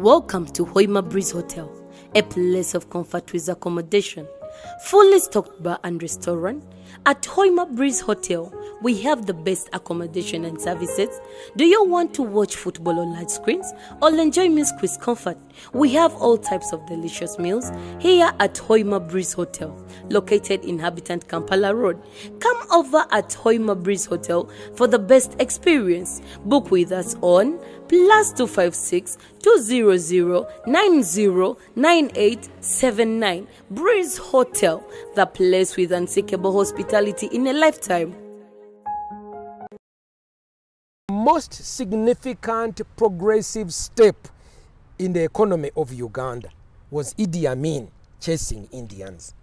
Welcome to Hoima Breeze Hotel, a place of comfort with accommodation, fully stocked bar and restaurant. At Hoima Breeze Hotel, we have the best accommodation and services. Do you want to watch football on large screens or enjoy music with comfort? We have all types of delicious meals here at Hoima Breeze Hotel, located in Habitant Kampala Road. Come over at Hoima Breeze Hotel for the best experience. Book with us on +256 200 909879. Breeze Hotel, the place with unsinkable hospitality in a lifetime. Most significant progressive step in the economy of Uganda was Idi Amin chasing Indians.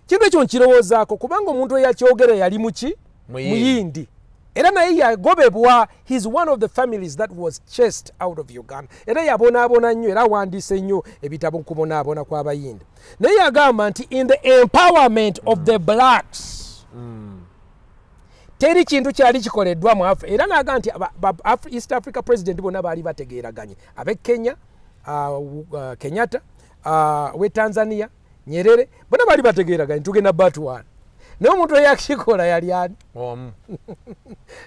Kintu ekyo nkirowozaako kubanga omuntu eyakyogera yali muki muyindi era naye yagobebwa. He's one of the families that was chased out of Uganda. Era yabonaabona nnyo era awandiise nnyo ebitabo kubonaabona kw'abayindi. Naye yagamba nti in the empowerment of the blacks teri kintu kyali kikoleddwa mu Africa. Era n'agamba nti East Africa president bonna baali bategeeraganye. Ab'e Kenya, Kenyatta, we Tanzania, Nyerere, bonna baali bategeeraganye tugenda batwana. No muntu yakikola yali ani.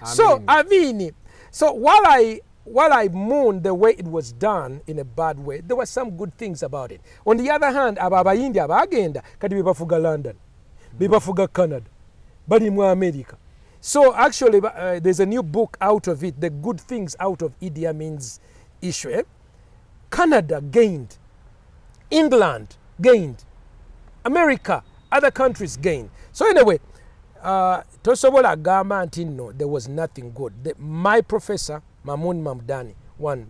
So I mean, so while I mourn the way it was done in a bad way, there were some good things about it. On the other hand, abayindi abagenda kati bebafuga London, bebafuga Canada, bali mu America. So actually there's a new book out of it, the good things out of Idi Amin's issue. Canada gained, England gained, America, other countries gained. So anyway, tosobola agamba nti no, there was nothing good. My professor, Mamun Mamdani,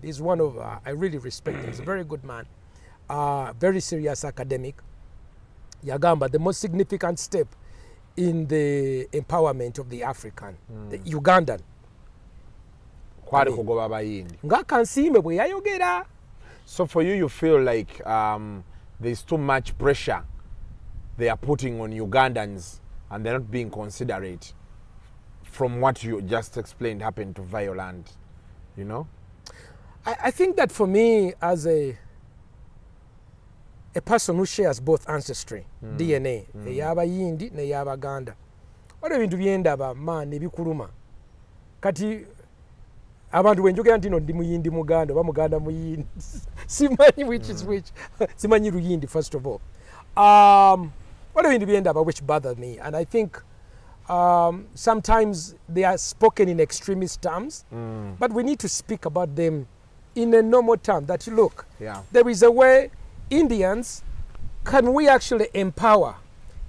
is one of, I really respect him. He's a very good man, very serious academic. Yagamba, the most significant step in the empowerment of the African, the Ugandan. So for you, you feel like there's too much pressure they are putting on Ugandans and they're not being considerate from what you just explained happened to Violand, you know? I think that for me, as a person who shares both ancestry, DNA, abayindi ne Abaganda, waliwo ebintu byendaba man ebikuluma. Kati abantu wenjogera nti no ndi muyindi muganda oba muganda muyindi simanyi which is which. Simanyi luyindi first of all. What do you about which bother me? And I think sometimes they are spoken in extremist terms, but we need to speak about them in a normal term. That look, there is a way Indians, can we actually empower?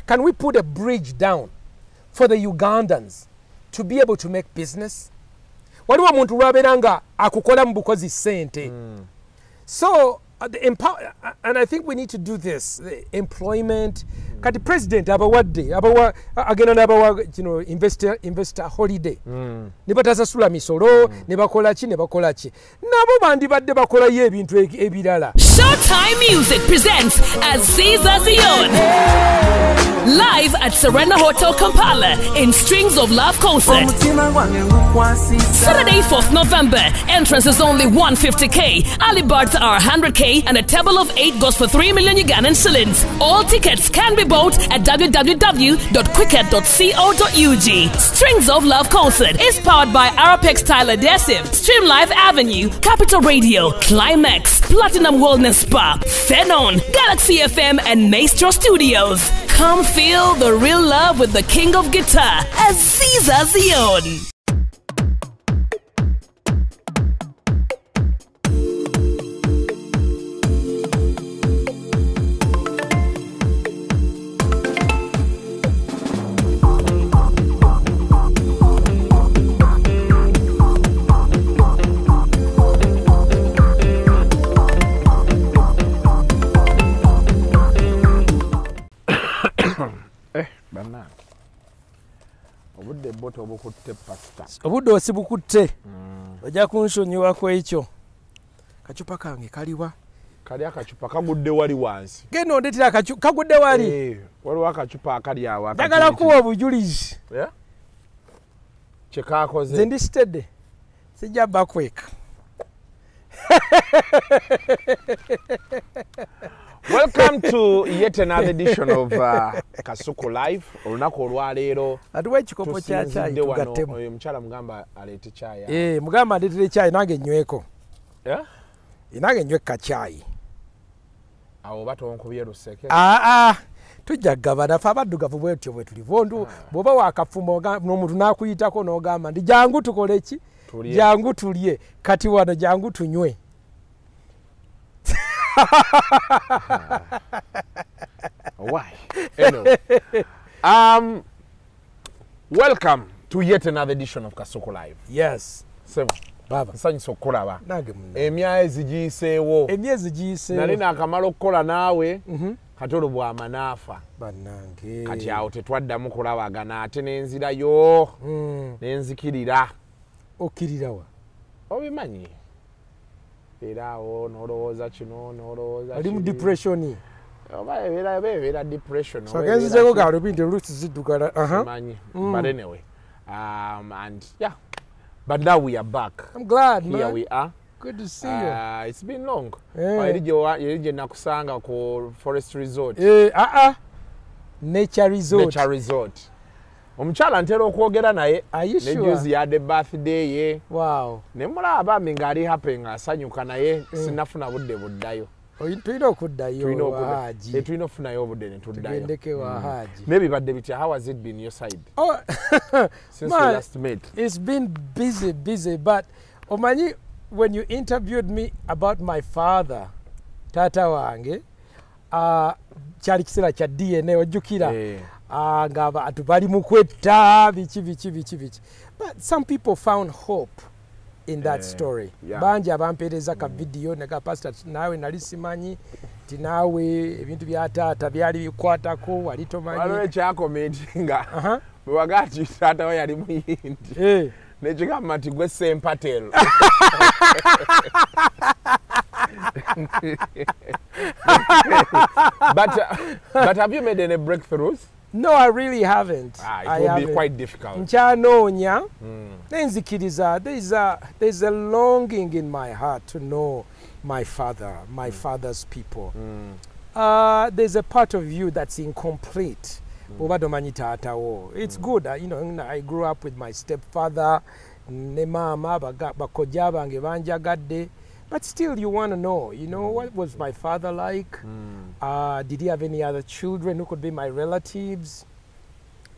Can we put a bridge down for the Ugandans to be able to make business? Waliwo omuntu lwabeeranga akukola mu bukozi ssente. So and I think we need to do this. The employment. Kati president abawadde agenda n'abawa investor holiday. Ne batasasula misolo, ne bakola ki. Nabo bandibadde bakolayo ebintu ebirala. Showtime Music presents Aziza Zion. Live at Serena Hotel Kampala in Strings of Love concert. Saturday 4th November. Entrance is only 150k. Early birds are 100k and a table of 8 goes for 3 million Ugandan shillings. All tickets can be bought at www.quicket.co.ug. Strings of Love concert is powered by Arapex Style Adhesive, Stream Live Avenue, Capital Radio, Climax, Platinum Wellness Spa, Phenon, Galaxy FM and Maestro Studios. Come feel the real love with the king of guitar, Aziza Zion. Obudde osibukutte ojja kunsonyiwako ekyo. Kacupa kange kaliwa? Kali akacupa kagudde wali wansi. Genda ondetera kagudde wali? Waliwo akacupa akali awo. Njagala kuwa obujulizi. Kyekaakoze. Nze ndi steady. Sijja bakweka. Welcome to yet another edition of Kasuku Live. Olunaku olwaleero atuwa ekikopo kya chai tugattemu. Oyo mukyala mugamba aleete chai. Mugamba aleetere chai nange nyweko. Yeah? Nange nyweka chai. Awo batonkubye luseke. Tujja gabana fa baddugavu bwetyo bwe tuli vondu bwoba wakafumo n'omuntu nakuyitako n'ogamba ndi jangu tukole ki jangu tulye kati wano jangu tunywe. Why? Anyway. Welcome to yet another edition of Kasuku Live. Yes. Sempa. Baba. Nsanyusa okukulaba. Nange munna. Emyezi giyiseewo. Emyezi giyiseewo. Nali nakamala okukola naawe. Katolo bw'amanaafa. Bannange. Kati awo tetwaddamu kulabagana ate n'enzirayo. N'enzikirira. Okirirawa. Obimanyi. Era awo n'olowooza kino n'olowooza kino. Ali mu depression. Oba ebeera depression. So genzizeko gaalo bindi roots ziddugala. Manyi. But anyway. And yeah. But now we are back. I'm glad, Here man. we are. Good to see you. It's been long. Yeah. Yelije nakusanga ku Forest Resort. Nature Resort. Nature Resort. Omukyala ntera okwogera naye. Are you sure? Nejuzi yadde birthday ye. Wow. Ne mulaba nga ali happy nga asanyuka naye sinafuna budde buddayo. Tulina okuddayo Haji. Tulina okufunayo obudde ne tuddayo. Tugendeke wa Haji. N'ebibadde bitya, how has it been your side? Since man, we last met. It's been busy, but omanyi, when you interviewed me about my father, tata wange, kyali kiseera kya DNA ojjukira. Nga abantu bali mu kwetta biki. But some people found hope in that story. Yeah. Banji abampeereza ka video nega pastor naawe nali simanyi ti naawe ebintu bya taata byali bikwatako wali tomanyi. Waliwo ekyakomentinga bwe wagaa ti taata we yali muyindi nekigamba nti gwe Sempatero. But have you made any breakthroughs? No, I really haven't. It will be quite difficult. Nkyanoonya nenzikiriza there's a longing in my heart to know my father, my father's people. There's a part of you that's incomplete. It's good. I grew up with my stepfather, ne mama, bakojja bange banjagadde. But still you want to know, what was my father like? Did he have any other children who could be my relatives?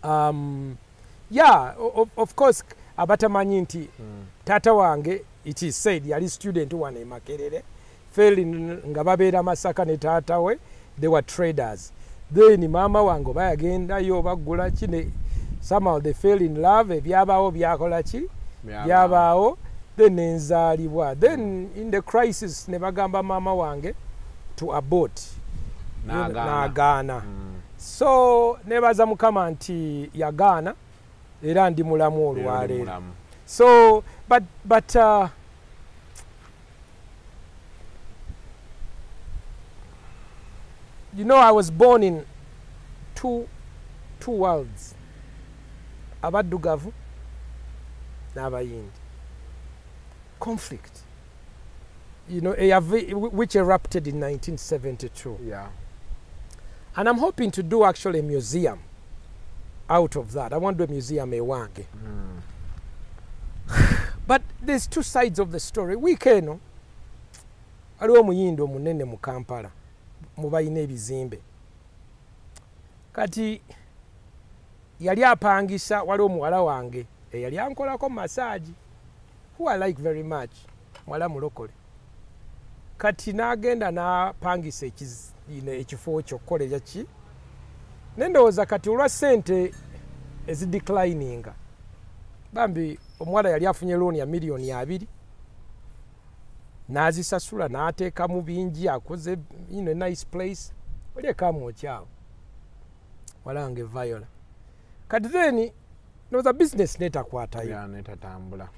Yeah, of course, abatamanyi nti tata wange, it is said, yali student wane Makerere, fell in nga babeera Masaka ne tata we, they were traders. Then mama wange bayagenda yo bagula ki, somehow they fell in love, ebyabaawo byakola ki? Byabaawo. Then nenzaalibwa. Then in the crisis ne bagamba mama wange to abort. N'agaana. So nebaza Mukama nti yagaana era ndi mulamu olwaleero. So but I was born in two worlds. Abaddugavu n'abayindi. Conflict, which erupted in 1972. Yeah. And I'm hoping to do actually a museum out of that. I want to do a museum ewange. But there's two sides of the story. Weekend, aliwo muyindi omunene mu Kampala mubayina ebizimbe. Kati yali apangisa waliwo muwala wange yali ankolako massage. Who I like very much, mwala mulokole. Kati n'agenda n'apangisa ekifo ky'okukolera ki. Nendowooza kati olwa ssente ezideclininga. Bambi omuwala yali afunye looni ya $2,000,000. N'azisasula n'ateekamu bingi akoze nice place. Oli ekamu okyawo. Walange Viola. Kati then ndowooza business n'etakwatayo. Yeah, n'etatambula.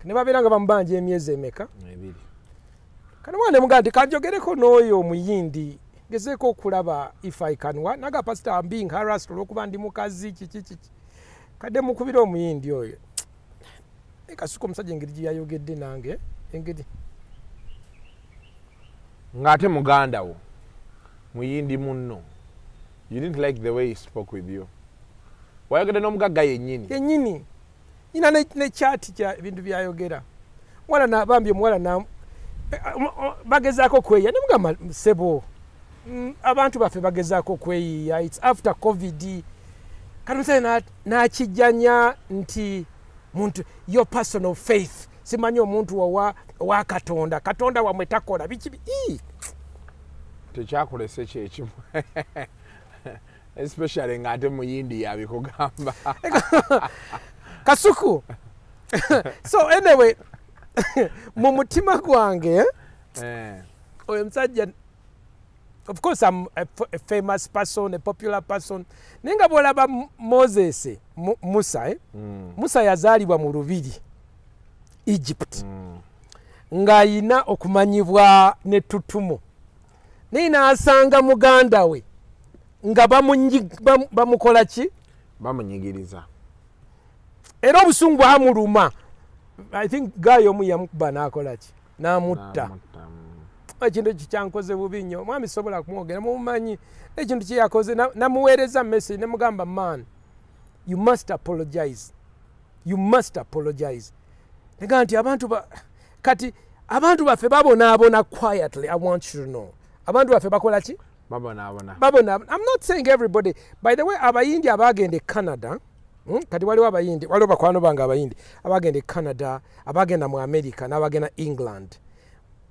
Ne babeera nga bamubanja emyezi emeka? 2. Kano mwana muga nti kanjogereko n'oyo omuyindi ngezeeko okulaba if I can naga pastor I'm being harassed olw'okuba ndi mukazi kiki kadde mukubira omuyindi oyo Kasuku omusajja engeri gye yayogedde nange engeri ngate muganda wo muyindi munno. You didn't like the way he spoke with you. Wayogera n'omugagga yennyini. Ina ne chat kya ebintu byayogera. Mwala na bambye mwala na bagezaako kweya ne mugamba sebo. Abantu baffe bagezaako kweya. It's after COVID. Kanuse na kijanya nti muntu your personal faith. Simanyi omuntu wa Katonda. Katonda wa mwetakola bikibi. Tekyakolese kyekimu. Especially ngate muyindi yabikugamba. Kasuku. So anyway, mu mutima gwange oyo musajja, of course I'm a famous person, a popular person. Nenga bolaba Moses, Musa, Musa yazaalibwa mu lubiri Egypt. Ng'ayina okumanyibwa ne tutumu. Nina asanga muganda we nga bamukola ki? Bamunyigiriza. Era obusungu bwamuluma. I think gayo omu yamukuba n'akola ki? N'amutta. Ekintu kikyankoze bubi nnyo. Mwami sobola kumwogera mumanyi ekintu kye yakoze namuweereza message ne mugamba man, you must apologize. You must apologize. Nega nti abantu baffe babonaabona quietly. I want you to know. Abantu baffe bakola ki? Babona. I'm not saying everybody. By the way, abayindi abagende Canada, kati waliwo abayindi, waliwo bakwano banga abayindi abagende Canada, abagenda mu America n'abagenda England.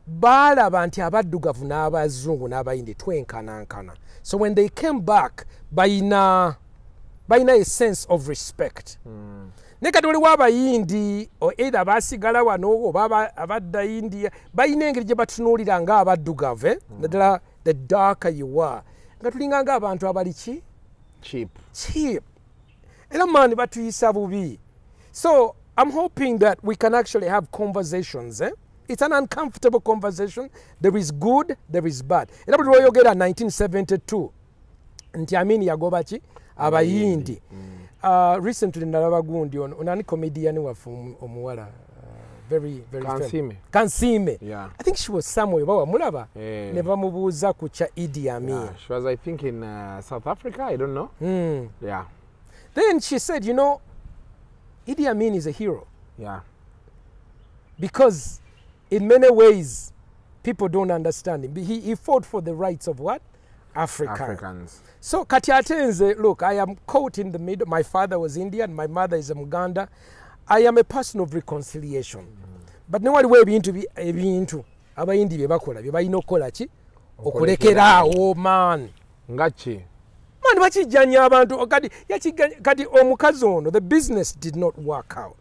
Balaba nti abaddugavu n'abazungu n'abayindi twenkanankana. So when they came back, bayina a sense of respect. Nekati waliwo abayindi either basigala wano oba abadda India, bayina engeri gye batunuulira nga abaddugavu, naddala the darker you are. Nga tulinga nga abantu abali ki? Cheap. Era mani batuyisa bubi. So I'm hoping that we can actually have conversations. It's an uncomfortable conversation. There is good, there is bad. Era buli lwoyogera 1972 nti Amini yagoba ki? Abayindi. Recently nalaba gundi onani comedian wafu omuwala. Very Kansime. Yeah. I think she was somewhere. Mulaba. Never mubuza kucha Idi Amin. Yeah, she was, I think, in South Africa. I don't know. Yeah. Then she said, you know, Idi Amin is a hero. Yeah. Because in many ways, people don't understand him. He fought for the rights of what? Africans. So Katiatenze, look, I am caught in the middle. My father was Indian. My mother is a Muganda. I am a person of reconciliation. But nobody will be into abayindi bye bakola bye balina okukola ki? Okulekeraawo man. Ngachi. Man bakijjanya abantu kati omukazi ono, the business did not work out.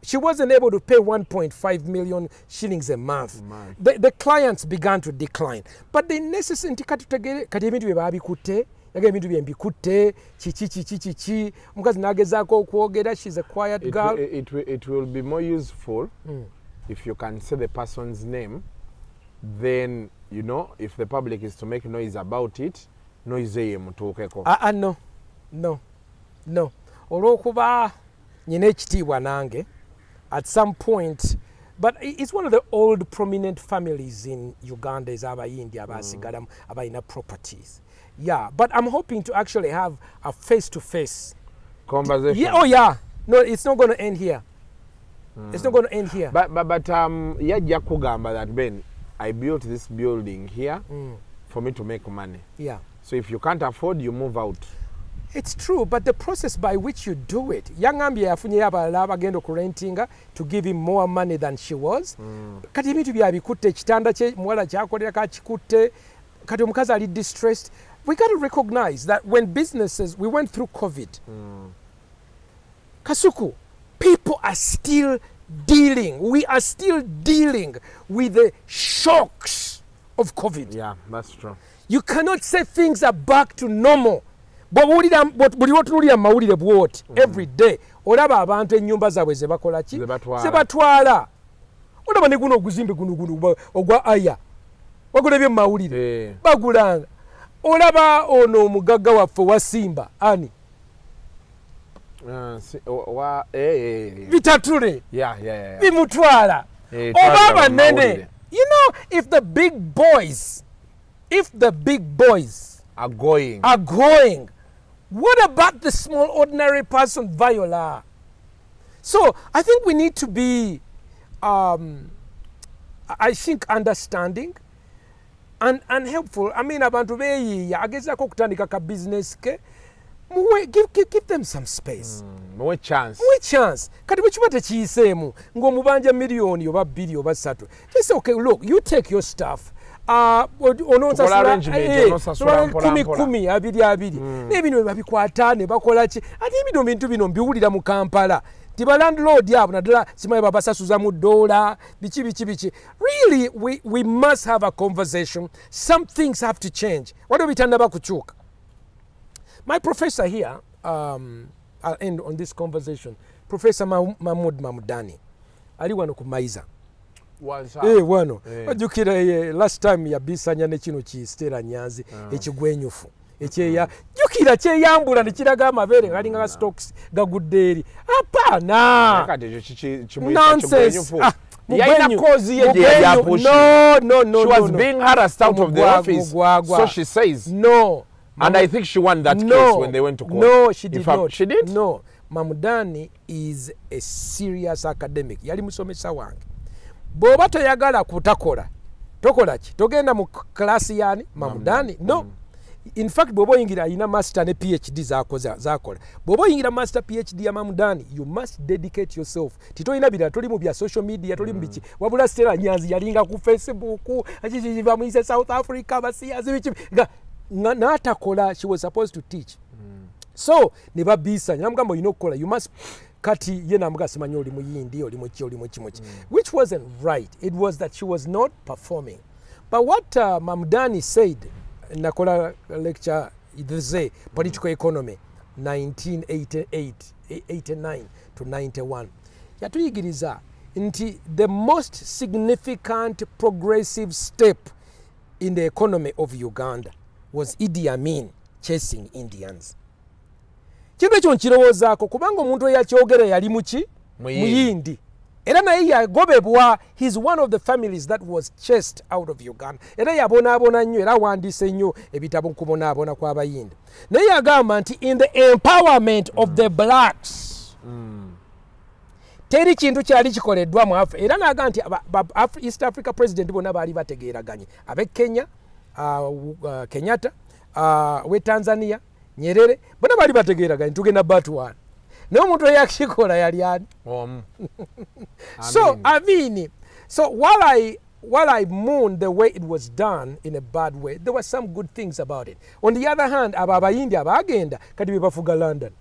She wasn't able to pay 1.5 million shillings a month. The clients began to decline. But the necessary kati ebintu bye babikutte ebintu byembikutte chi omukazi nagezaako okwogera. She's a quiet girl. It will be more useful if you can say the person's name. Then, you know, if the public is to make noise about it, noise mutuukeko. No. Olw'okuba nyina ekitiibwa nange at some point, but it's one of the old prominent families in Uganda is abayindi abasigala abayina properties. Yeah, but I'm hoping to actually have a face-to-face conversation. Yeah, oh yeah. No, it's not going to end here. It's not going to end here. But yajja kugamba that Ben, I built this building here for me to make money. Yeah. So if you can't afford, you move out. It's true, but the process by which you do it, yangambi yafunye abalala bagenda okurentinga to give him more money than she was. Kati ebintu byabikutte ekitanda kye muwala kyakolera kakikutte. Kati omukazi ali distressed. We got to recognize that when businesses, we went through COVID. Kasuku, people are still dealing. We are still dealing with the shocks of COVID. Yeah, that's true. You cannot say things are back to normal. But buli wotunulira mawulire bwoti every day. Olaba abantu ennyumba zaabwe ze bakola ki? Ze batwala. Olaba ne guno oguzimbe guno ogwa aya. Bagulabye mawulire. Bagulanga. Olaba ono omugagga waffe wa Simba ani? Bitatule. Yeah. Bimutwala. Oba banene. You know, if the big boys are going, what about the small ordinary person, Viola? So I think we need to be, I think, understanding and helpful. I mean, abantu beyiya agezako kutandika ka business ke, give them some space. More chance. Kati bwe tekiyiseemu ng'omubanja miliyoni oba bbiri oba ssatu. Just okay, look, you take your stuff. Kumi abiri n'ebino babikwata ne bakola ki ate ebino bintu bino mbiwulira mu Kampala tiba landlord abo naddala simanyi babasasuza mu ddoola biki. Really, we must have a conversation. Some things have to change. Waliwo bitannaba kukyuka. My professor here, I'll end on this conversation, Professor Mahmoud Mamudani, ali wano ku Maiza. Wano. Ojjukira last time yabisanya ne kino kisteera Nyanzi ekigwenyufu. Ekyeya jukira kyeyambula ne kiraga amabeere galinga ga stocks gagudde eri. Apana. Nonsense. No. She was being harassed out of the office. So she says. No. And I think she won that case when they went to court. No, she did not. She did? No. Mamudani is a serious academic. Yali musomesa wange. Bw'oba toyagala kutakola. Tokola ki? Togenda mu klasi yani Mamudani? No. In fact, bw'oba oyingira ayina master ne PhD zakola. Bw'oba oyingira master PhD ya Mamudani, you must dedicate yourself. Titoyina bira toli mu bya social media, toli mu biki. Wabula Stella Nyanzi yalinga ku Facebook, achichiva mu South Africa, basiyazi biki. Natakola, she was supposed to teach. So neba bisa namugamba you know kola, you must kati ye namuga simanyi oli muyindi oli muki which wasn't right. It was that she was not performing. But what Mamudani said nakola lecture the political economy 1989 to 91 yatuyigiriza nti the most significant progressive step in the economy of Uganda was Idi Amin chasing Indians. Kintu ekyo nkirowoozaako kubanga omuntu eyakyogera yali muyindi era naye yagobebwa. He's one of the families that was chased out of Uganda. Era yabonaabona nnyo era awandiise nnyo ebitabo kubonaabona kw'abayindi. Naye yagamba nti in the empowerment of the blacks teri kintu kyali kikoleddwa mu Africa. Era n'agamba nti East Africa president bonna baali bategeeraganye. Ab'e Kenya, Kenyatta, we Tanzania, Nyerere, bonna baali bategeeraganye tugenda batwana. Naye omuntu eyakikola yali ani? So while I mourn the way it was done in a bad way, there were some good things about it. On the other hand, abayindi abagenda kati bebafuga London,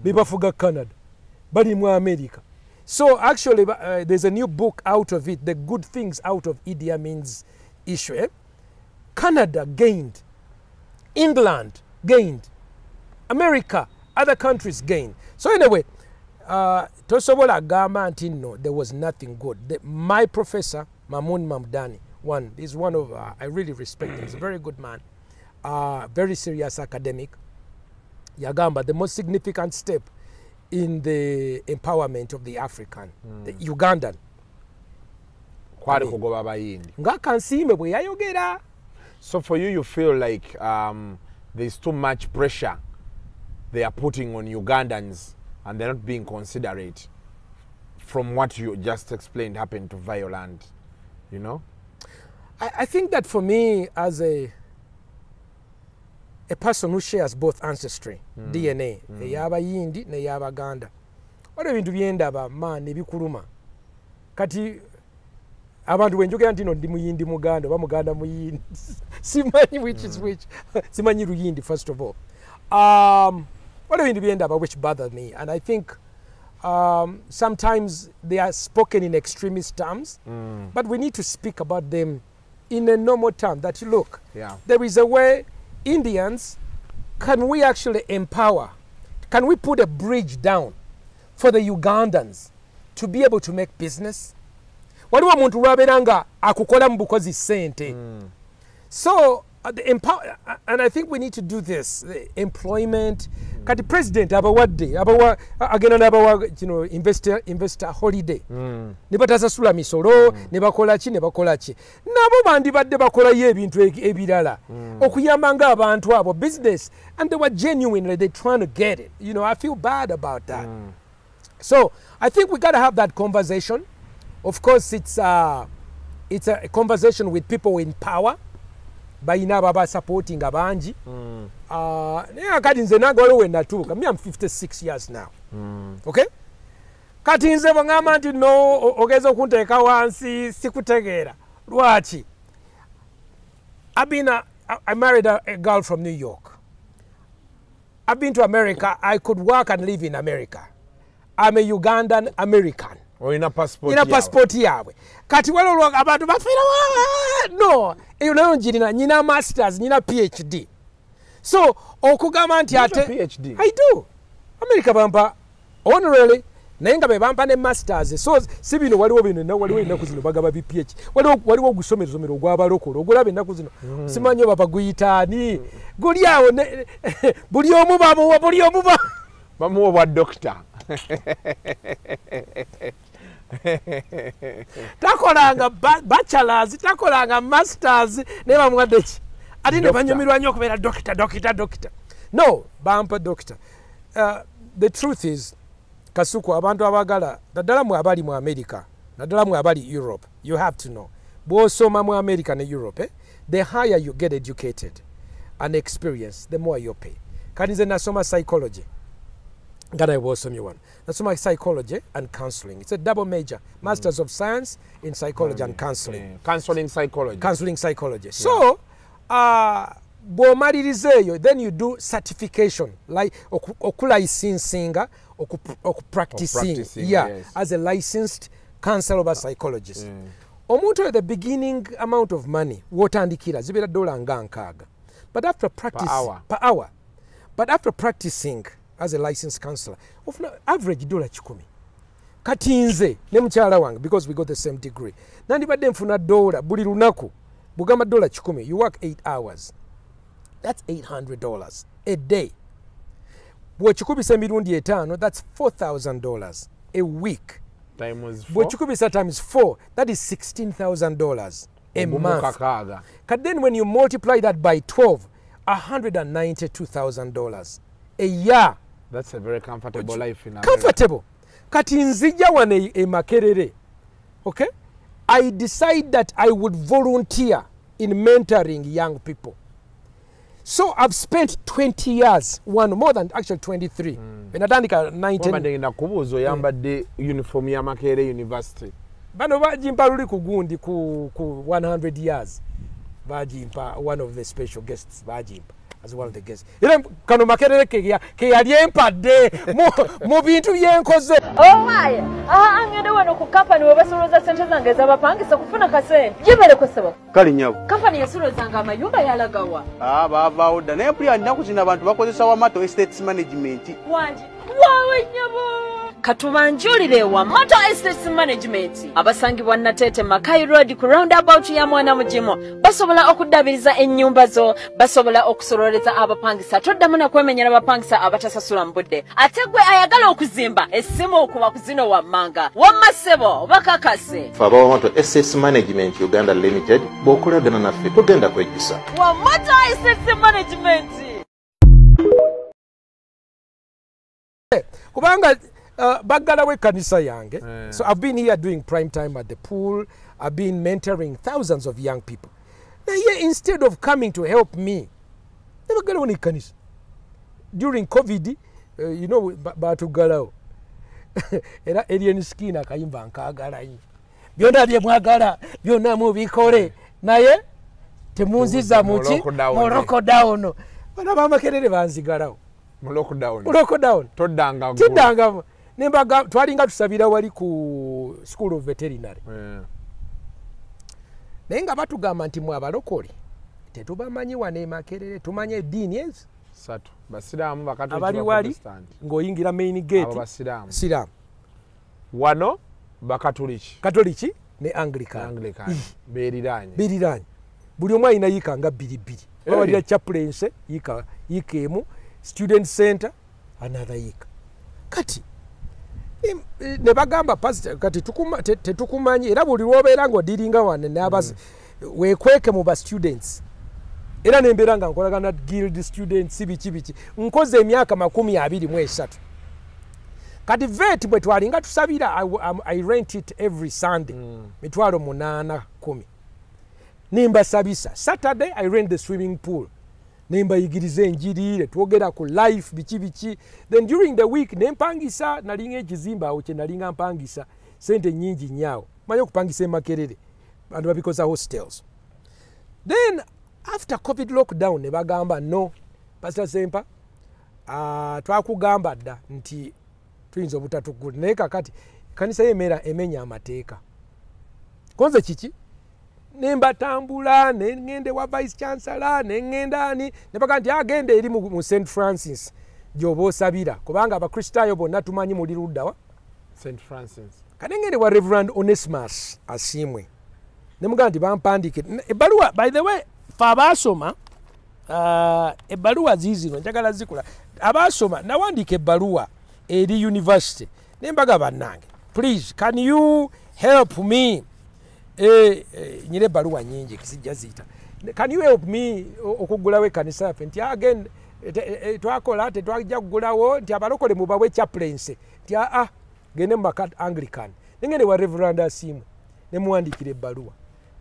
bebafuga Canada, bali mu America. So actually there's a new book out of it, the good things out of Idi Amin's issue. Canada gained, England gained, America, other countries gained. So anyway, tosobola gamba nti no, there was nothing good. My professor, Mahmoud Mamudani, is one of, I really respect him. He's a very good man, very serious academic. Yagamba, the most significant step in the empowerment of the African, the Ugandan. Nga kansiime bwe yayogera. So for you feel like there's too much pressure they are putting on Ugandans and they're not being considerate from what you just explained happened to Violand, you know? I think that for me as a person who shares both ancestry, DNA, ey'abayindi n'ey'abaganda, waliwo ebintu byendaba maani ebikuluma. Kati abantu wenjogera nti no ndi muyindi muganda oba muganda muyindi simanyi which is which. Simanyi luyindi first of all. What are the about which bother me? And I think sometimes they are spoken in extremist terms, but we need to speak about them in a normal term. That look, there is a way Indians, can we actually empower? Can we put a bridge down for the Ugandans to be able to make business? Waliwo omuntu lwabeeranga akukola mu bukozi ssente. So and I think we need to do this. The employment, kati president abawadde agenda n'abawa investor holiday ne batasasula misolo ne bakola ki nabo bandibadde bakolayo ebintu ebirala okuyamba ng'abantu abo business, and they were genuinely they trying to get it. I feel bad about that. So I think we got to have that conversation. Of course, it's a conversation with people in power. Bayina baba supporting abanji. Kati nze nagalo we natuka. Me, I'm 56 years now. Okay? Kati nze bangamba nti no ogeza okunteeka wansi sikutegeera. Lwaki? I married a girl from New York. I've been to America. I could work and live in America. I'm a Ugandan American. Ina passport yawe. Kati walo abantu bafira no. Nina masters, nina PhD. So okugamba nti ate PhD. I do. America bampa honorary nayenga be bampa ne masters. So sibino waliwo ennaku zino bagaba PhD. Waliwo gusomero ogwabalokolo ogulabe ennaku zino. Simanyo baba guyitaani. Guli awo buli omu bamuwa bwa doctor. Takolanga bachelors, takolanga masters, never mwadde ki. Ati ne banyumirwa nnyo okubeera doctor. No, bampa doctor. The truth is, Kasuku, abantu abagala, naddala mwe abali mu America, naddala mwe abali Europe, you have to know. Bw'osoma mu America ne Europe, the higher you get educated and experience, the more you pay. Kati nze nasoma psychology. Gana wasomye one. That's my psychology and counseling. It's a double major. Masters of Science in Psychology and Counseling. Yeah. Counseling psychology. Counseling psychology. Yeah. So, bw'omalirizeeyo, then you do certification, like okulicensinga, practicing, yes. As a licensed counselor or psychologist. Omuntu at the beginning amount of money, wotandikira zibera $6 nga. But after practice, per hour. But after practicing as a licensed counselor, average $10. Kati nze ne mukyala wange, because we got the same degree, nandibadde nfuna $1 buli lunaku. Bugamba $10, you work 8 hours. That's $800 a day. Bw'okikubisa emirundi 5, that's $4,000 a week. Times 4. Bw'okikubisa times 4, that is $16,000 a month. But then when you multiply that by 12, $192,000 a year. That's a very comfortable life in America. Comfortable. Kati nzija wane e Makerere. Okay? I decide that I would volunteer in mentoring young people. So I've spent 20 years, more than actually 23. Benatandika 19. Wabandengina kubuzo yambadde uniform ya Makerere University. Bano bajimpa luli kugundi ku 100 years. Bajimpa one of the special guests bajimpa. As one of the guests. Ira kano Makerere ke yali empadde mu bintu byenkoze. Oh my. Angende wano ku company webasoloza sente zange zabapangisa kufuna kasente. Jibere kusaba. Kali nyabo. Company yasolozanga amayumba yalagawa. Vowed. Naye mpulira nnaku zino abantu bakozesa Wamato Estates Management. Wanji. Wawe nyabo. Katubanjulire Wamato Estates Management. Abasangibwa Natete Makai Road ku roundabout ya Mwana Mujimo. Basobola okudabiriza ennyumba zo, basobola okusololeza abapangisa. Toddamu na kwemenyera abapangisa abatasasula mbudde. Ate gwe ayagala okuzimba essimu okuba kuzino wammanga. Wammasebo bakakase. Faba Wamato Estates Management Uganda Limited bw'okolagana naffe tugenda kwejjusa. Wamato Estates Management. Kubanga bagala we kanisa yange. So I've been here doing prime time at the pool. I've been mentoring thousands of young people. Now here, instead of coming to help me, they bagala we kanisa. During COVID, batugalawo. Era alien skin akayimba nkagala nnyo. Byonna bye mwagala, byonna mubikole. Naye temunziza muki mu lockdown. Bana bamakerere banzigalawo. Mu lockdown. Toddanga. Nembaga twalinga tusabira wali ku School of Veterinary. Naye nga batugamba nti mwe abalokole tetubamanyi wane e Makerere, tumanye eddiini ezo satu. Basiraamu bakatoliki abali wali ng'oyingira main gate Siraamu. Wano bakatoliki. Katoliki ne Anglican. Beeriranye. Buli omu alina yiika nga 2. Bawalira chaplaincy yiika emu, student center another year. Kati ne bagamba pastor kati tetukumanyi era buli lwobeera ng'odiringa wane n'abazi weekweke mu ba students era nembeera nga nkolagana guild students biki nkoze emyaka 23 kati vet bwe twalinga tusabira I rent it every Sunday mitwalo 8-10 nimba sabisa Saturday I rent the swimming pool nimba yigirize enjiri twogera ku life biki then during the week nempangisa nalinga ekizimba awo kye nalinga mpangisa sente nyingi nyaawo manyi okupangisa emakerere bantu babikoza hostels. Then after COVID lockdown ne bagamba no Pastor Sempa twakugamba dda nti tuyinza obutatukula naye kakati kanisa yemera emenya amateeka konze kiki nembatambula nengende wa vice chancellor nengenda ani nebaga nti agende eri mu St Francis gyoba osabira kubanga abakristaayo bonna tumanyi muli ludda wa St Francis kanengende wa Reverend Onesimus Asimwe nemuga nti bampandike ebbaluwa by the way fa abasoma ebbaluwa zizino njagala zikula abasoma nawandika ebbaluwa eri university nembaga bannange please can you help me nyire baluwa nyingi kisijja zita can you help me okugulawe kanisa yaffe nti again twakola tetwajja kugulawo nti abalokole mubawe chaplaincy nti gende mu Anglican nengende wa Reverend Asimu nemuwandikira ebbaluwa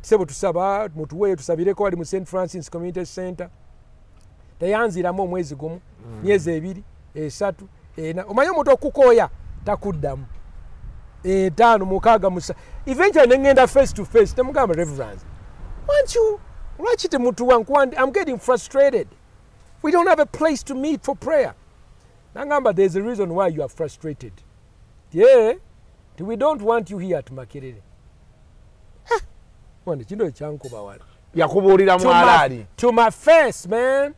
tisebo tusaba mutuweyo tusabireko wali mu St Francis Community Center teyanziramu omwezi gumu myezi 2 3 omanyi omuntu okukoya takuddamu 5 6 musa eventually nengenda face to face nemugamba Reverend want you lwaki temutuwa nkwandi I'm getting frustrated we don't have a place to meet for prayer nangamba there's a reason why you are frustrated we don't want you here at Makerere wandi kino ekyankuba wala yakubuulira mwalaali to my face man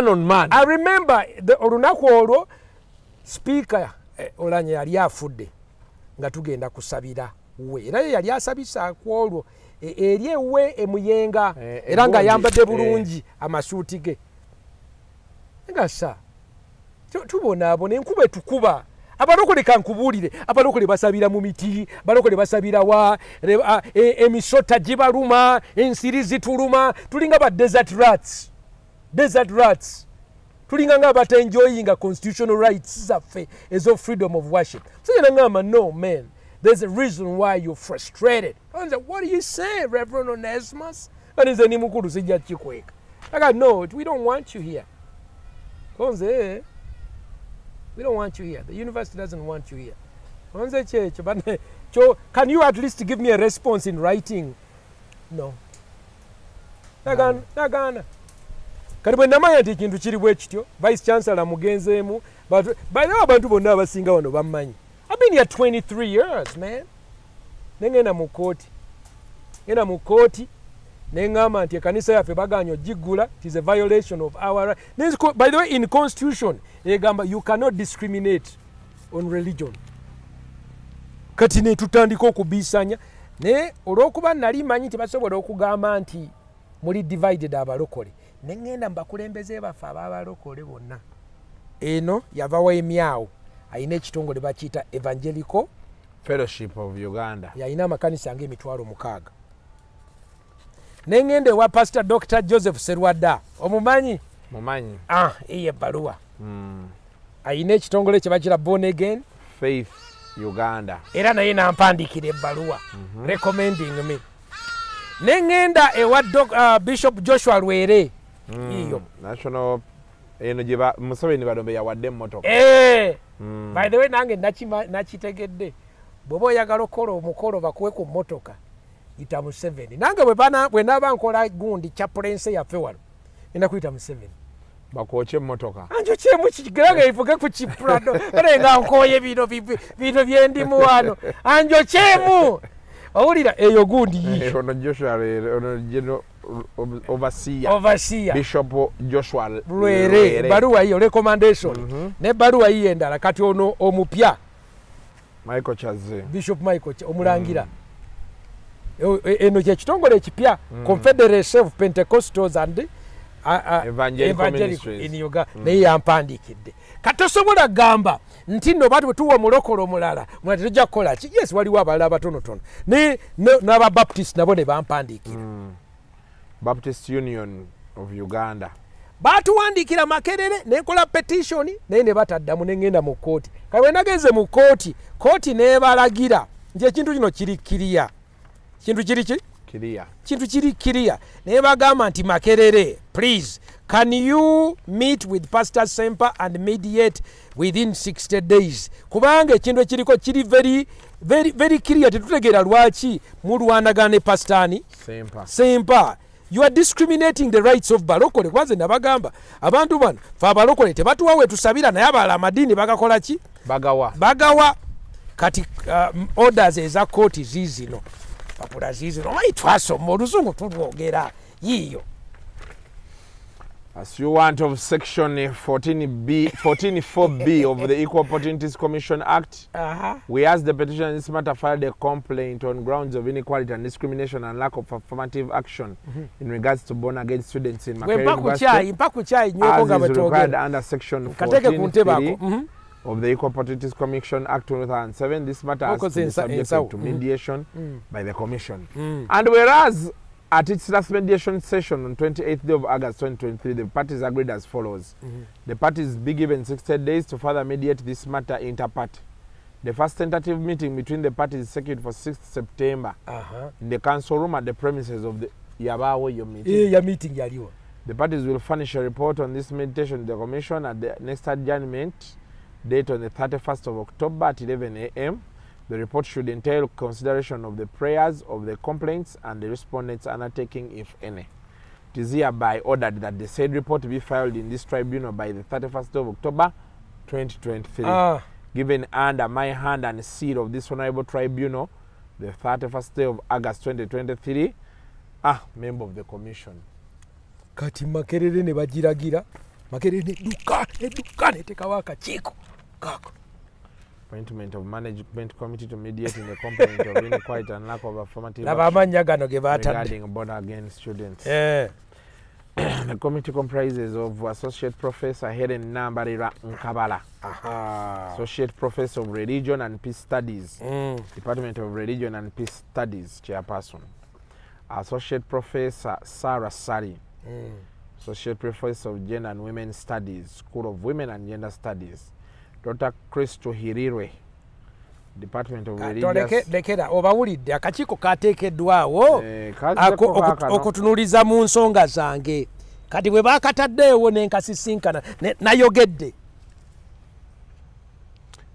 on man. I remember olunaku olwo speaker olanye yali afudde nga tugenda kusabira we era yali asabisa kwolwo eri ewe emuyenga era nga yambadde bulungi amasuuti ge nga sa tubona abo nenkuba etukuba abalokole kankubuulire abalokole basabira mu miti abalokole basabira wa emisota gibaluma ensiri zituluma tulinga ba desert rats tulinga nga bata enjoying constitutional rights zaffe ezo freedom of worship so ngamba no man there's a reason why you're frustrated. What do you say, Reverend Onesimus? And is any mukuru sijja chikweka. Like no, we don't want you here. We don't want you here. The university doesn't want you here. Can you at least give me a response in writing? No. Nagana. Karibu namanya nti kintu kiri bwe kityo vice chancellor mugenzeemu but by the way abantu bonna abasinga wano bammanyi I've been here 23 years man nengenda mu kooti nengamba nti ekanisa yaffe baganyo jigula it is a violation of our right. By the way in constitution egamba you cannot discriminate on religion kati ne tutandika okubisanya ne olwokuba nali manyi nti basobola okugamba nti muli divided abalokole nengenda mbakulembeze bafe ababalokole bonna eno yavawo emyawo ayina ekitongole bakiyita Evangelical Fellowship of Uganda yayina amakanisa nga emitwalo 6 nengende wa Pastor Dr. Joseph Serwadda omumanyi eye baluwa ayina ekitongole kye bakira Born Again Faith Uganda era naye nampandikira ebbaluwa recommending me nengenda ewa Bishop Joshua Lwere iyo national eno jiba Museveni badombe yawadde mmotoka by the way nange nakitegedde bwoba oyagala okola omukolo bakuwe ku mmotoka ita Museveni nange bwe naba nkola gundi chaplaincy yaffe wano enda kuyita Museveni bakwoche mmotoka anjo kyemu kigiraga ifuke ku kiprado kale nga nkoye bino byendimu wano anjo kyemu owulira eyo gundi ono Joshua ono overseer Bishop Joshua Lwere baruwa hiyo recommendation ne baruwa hiyo endala kati ono omupya Michael Chaze Bishop Michael omulangira eno kye kitongole ekipya Confederation of Pentecostals and evangelical in Uganda naye yampandikidde katosobola gamba nti no batu tuwa mulokolo mulala mwatujja kukola ki yes waliwo abalala batonotono n'aba Baptist nabo ne bampandikira Baptist Union of Uganda batuwandikira Makerere nenkola petition naye ne bataddamu nengenda mu kooti kawe nagenze mu kooti kooti nebalagira nti ekintu kino kiri kiriya kintu kiri ki Kiria. Kintu kiri kiria. Ne bagamba nti Makerere, please, can you meet with Pastor Sempa and mediate within 60 days? Kubanga ekintu kiriko kiri very clear tetutegera lwaki mulwanagana ne pastani Sempa. You are discriminating the rights of balokole. Kwanze nabagamba abantu bano fa balokole tebatuwawe tusabira naye abala amadini bagakola ki? Bagawa. Kati orders eza court zizino. Papulazizi no maitwasoma oluzungu tulwogera yiyo. As you want of section 14.4b of the Equal Opportunities Commission Act, we ask the petitioner in this matter filed a complaint on grounds of inequality and discrimination and lack of affirmative action in regards to born again students in Makerere University, as is required under section 14.3 of the Equal Opportunities Commission Act 2007. This matter has to be subjected to mediation by the Commission. And whereas at its last mediation session on 28th day of August 2023, the parties agreed as follows. The parties be given 60 days to further mediate this matter inter-party. The first tentative meeting between the parties is scheduled for 6th September in the council room at the premises of the Yabawo meeting. The parties will furnish a report on this mediation to the Commission at the next adjournment date on the 31st of October at 11 a.m. The report should entail consideration of the prayers, of the complaints, and the respondents' undertaking, if any. It is hereby ordered that the said report be filed in this tribunal by the 31st of October 2023. Given under my hand and seal of this honorable tribunal, the 31st day of August 2023, member of the commission. Kati Makerere ne bajiragira. Makerere eduka ne tekawaka chiko. Kako. Appointment of management committee to mediate in the complaint of inequality and lack of affirmative action regarding born again students. The committee comprises of Associate Professor Helen Nambarira Nkabala, Associate Professor of Religion and Peace Studies, Department of Religion and Peace Studies, Chairperson, Associate Professor Sarah Sari, Associate Professor of Gender and Women Studies, School of Women and Gender Studies, Dr. Kristo Hirirwe, Department of Religious. Lekera obawulidde akakiiko kateekeddwawo okutunuliza mu nsonga zange kati bwe bakataddeewo n'enkasisinkana nayogedde.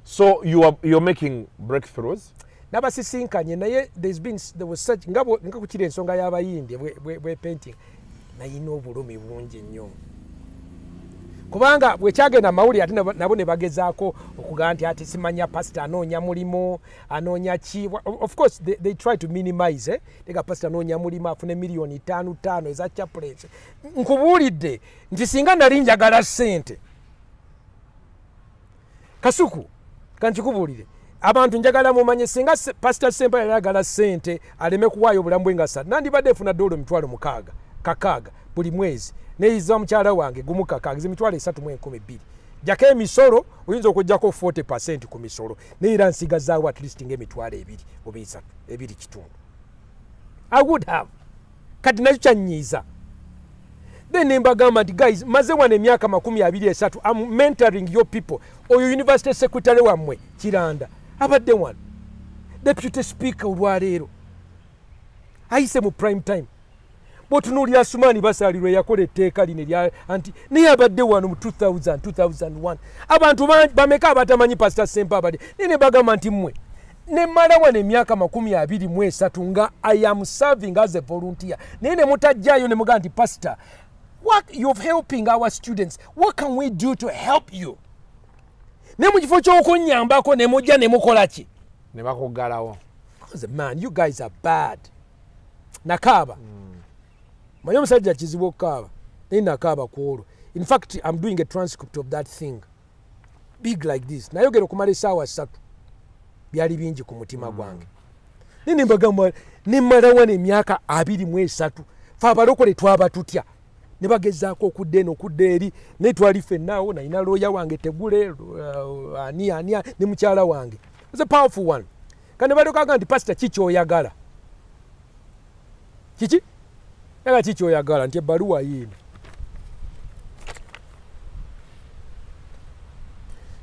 So you're making breakthroughs? Nabasisinkanye naye there was such nga kukira ensonga y'abayindi bwe painting nayina obulumi bungi nnyo. Kubanga bwekyagenda mawuli ate nabo ne bagezaako okugaa nti ati simanya pastor anoonya mulimu anoonya ki. Of course they try to minimize tega pastor anoonya mulimu afune milioni 5 eza chaplains. Nkubuulidde nti singa nali njagala ssente Kasuku kankikubuulire abantu njagala mumanye singa pastor Sempa yayagala ssente aleme kuwaayo obulamu bwe nga ssatu nandibadde efuna doolo 6,000 buli mwezi neyiza mukyala wange gumu kakaagize mitwalo 3,12 jaka emisolo oyinza okujjako 40% ku misolo neera nsigazaawo at least ng'emitwalo 2 oba 3 2 kitundu. I would have kati nakyo kyanyiiza. Then nembagamba nti guys maze wano emyaka 23 I'm mentoring your people. Oyo university secretary wammwe Kiranda abadde wano deputy speaker olwaleero ayise mu prime time. Botunuulira Asumani basalirwe yakola etteeka lino lya anti naye abadde wano mu 2001 abantu bameka abatamanyi pastor Sempa abadde nene bagamba nti mmwe ne mala wano emyaka 23 nga I am serving as a volunteer nene mutajjayo ne mugamba nti pastor what you're helping our students, what can we do to help you? Ne mu kifo ky'okunnyambako ne mujja ne mukola ki ne bakuggalawo. Man, you guys are bad. Nakaba manyi omusajja kizibu okukaaba naye nakaaba kwolwo. In fact I'm doing a transcript of that thing big like this nayogera okumala essaawa 3 byali bingi ku mutima gwange. Nembagamba ne mmala wano emyaka 23 fe abalokole twaba tutya ne bagezaako okudda eno okudda eri naye twali ffennaawo nalina looya wange tegule ani ne mukyala wange. It's a powerful one. Kane badokanga nti pastor kikyoyagala kiki era kikyoyagala nti ebbaluwa yiino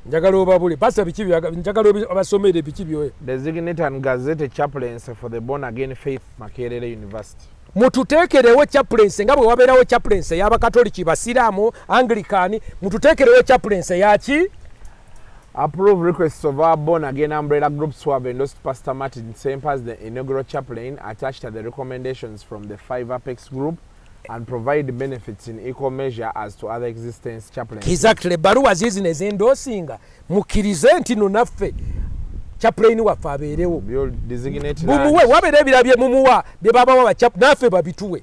njagala obabule pastor biki njagala abasomere biki byoyo. Designate and Gazette chaplains for the Born Again Faith Makerere University. Mututeekerewo chaplains nga bwe wabeerawo chaplains ey'abakatoliki basiraamu Anglican mututeekerewo chaplains yaki. Approve requests of our Born Again umbrella groups who have endorsed Pastor Martin Sempa as the inaugural chaplain, attached to the recommendations from the 5 Apex group, and provide benefits in equal measure as to other existing chaplains. Exactly. Baruwa zizi nezendoosinga mukkirize nti no naffe chaplain waffe abeerewo. Mumuwe wabeera ebirabye mumuwa bye babawa naffe babituwe.